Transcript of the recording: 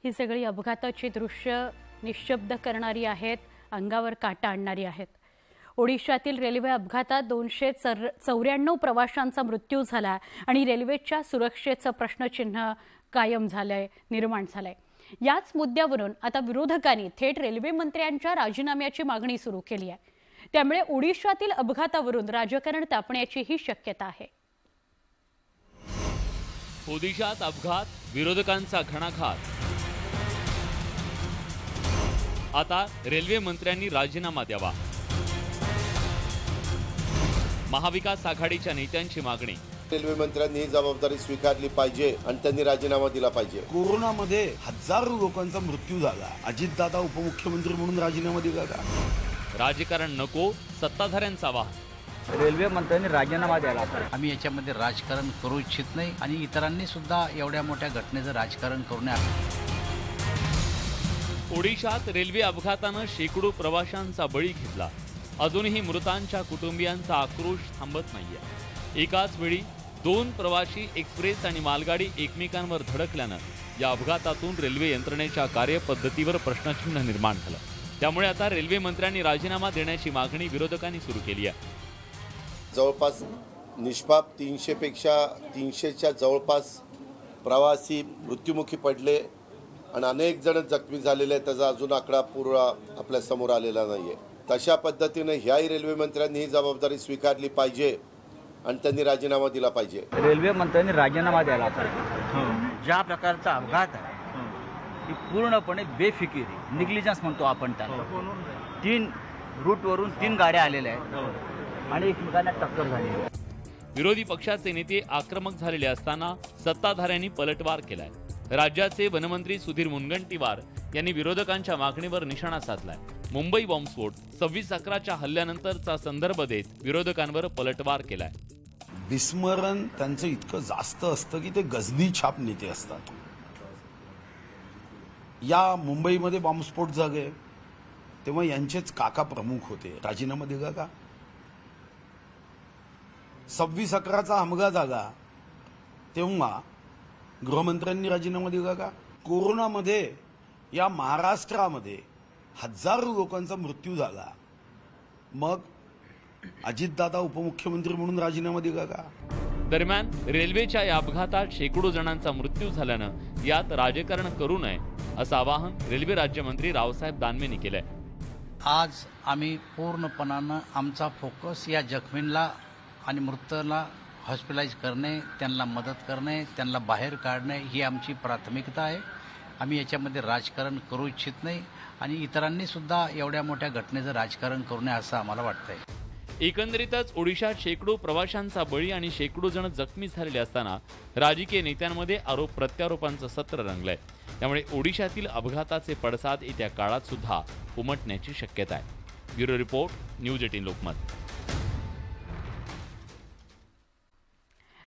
ही सगळी अपघाताची दृश्य निशब्द करणारी आहेत, अंगावर काटा आणणारी आहेत। ओडिशातील रेल्वे अपघातात 294 प्रवाशांचा मृत्यू झाला आणि रेल्वेच्या सुरक्षेचं प्रश्नचिन्ह कायम झालंय, निर्माण झालंय। याच मुद्द्यावरून आता विरोधकांनी थेट रेल्वे मंत्र्यांच्या राजीनाम्याची मागणी सुरू केली आहे। त्यामुळे ओडिशातील अपघातावरून राजकारण तापण्याची ही शक्यता आहे। ओडिशात अपघात, विरोधकांचा घणाघात। आता रेल्वे मंत्र्यांनी राजीनामा द्यावा। महाविकास आघाडीच्या नेत्यांची मागणी। रेल्वे मंत्र्यांनी ही जबाबदारी स्वीकारली पाहिजे आणि त्यांनी राजीनामा दिला पाहिजे। कोरोनामध्ये हजारो लोकांचा मृत्यू झाला, अजितदादा उपमुख्यमंत्री म्हणून राजीनामा दिला का? राजकारण नको, सत्ताधाऱ्यांचा आवाहन। रेल्वे मंत्र्यांनी राजीनामा द्यायला पाहिजे। आम्ही याच्यामध्ये राजकारण करू इच्छित नाही आणि इतरांनी सुद्धा एवढ्या मोठ्या घटनेचं राजकारण करू नये। ओडिशात रेल्वे अपघातानं शेकडो प्रवाशांचा बळी घेतला। अजूनही मृतांच्या कुटुंबियांचा आक्रोश थांबत नाहीये। एकाच वेळी 2 प्रवासी एक्सप्रेस आणि मालगाडी एकमेकांवर धडकल्यानं या अपघातातून रेल्वे यंत्रणेच्या कार्यपद्धतीवर प्रश्नचिन्ह निर्माण झालं। त्यामुळे आता रेल्वे मंत्र्यांनी राजीनामा देण्याची मागणी विरोधकांनी सुरू केली आहे। जवळपास निष्पाप 300च्या जवळपास प्रवासी मृत्युमुखी पडले आणि अनेक जण जखमी झालेले आहेत। त्याचा अजून आकडा पूर्ण आपल्या समोर आलेला नाहीये। तशा पद्धतीने ह्याही रेल्वे मंत्र्यांनी ही जबाबदारी स्वीकारली पाहिजे आणि त्यांनी राजीनामा दिला पाहिजे। रेल्वे मंत्र्यांनी राजीनामा द्यायला पाहिजे। ज्या प्रकारचा अपघात आहे ती पूर्णपणे बेफिकिरी, निग्लिजन्स म्हणतो आपण त्याला। 3 रूटवरून 3 गाड्या आलेल्या आहेत आणि एकमेकांना टक्कर झाली आहे। विरोधी पक्षाचे नेते आक्रमक झालेले असताना सत्ताधाऱ्यांनी पलटवार केलाय। राज्याचे वनमंत्री सुधीर मुनगंटीवार यांनी विरोधकांच्या मागणीवर निशाणा साधलाय। मुंबई बॉम्बस्फोट 26/11च्या हल्ल्यानंतरचा संदर्भ देत विरोधकांवर पलटवार केलाय। विस्मरण त्यांचं इतकं जास्त असतं की ते गजनी छाप नेते असतात। या मुंबईमध्ये बॉम्बस्फोट झाले तेव्हा यांचेच काका प्रमुख होते, राजीनामा दिला का? 26/11चा हमला झाला तेव्हा गृहमंत्र्यांनी राजीनामा दिला का? कोरोनामध्ये या महाराष्ट्रामध्ये हजारो लोकांचा मृत्यू झाला, मग अजितदादा उपमुख्यमंत्री म्हणून राजीनामा दिला का? दरम्यान रेल्वेच्या या अपघातात शेकडो जणांचा मृत्यू झाल्यानं यात राजकारण करू नये असं आवाहन रेल्वे राज्यमंत्री रावसाहेब दानवेंनी केलंय। आज आम्ही पूर्णपणानं आमचा फोकस या जखमींना आणि मृतांना हॉस्पिटलाइज करणे, त्यांना मदत करणे, त्यांना बाहेर काढणे ही आमची प्राथमिकता आहे। आम्ही याच्यामध्ये राजकारण करू इच्छित नाही आणि इतरांनी सुद्धा एवढ्या मोठ्या घटनेचं राजकारण करू नये असं आम्हाला वाटतंय। एकंदरीतच ओडिशात शेकडो प्रवाशांचा बळी आणि शेकडो जण जखमी झालेले असताना राजकीय नेत्यांमध्ये आरोप प्रत्यारोपांचं सत्र रंगलंय। त्यामुळे ओडिशातील अपघाताचे पडसाद येत्या काळात सुद्धा उमटण्याची शक्यता आहे। Bureau report, news 18 Lokmat.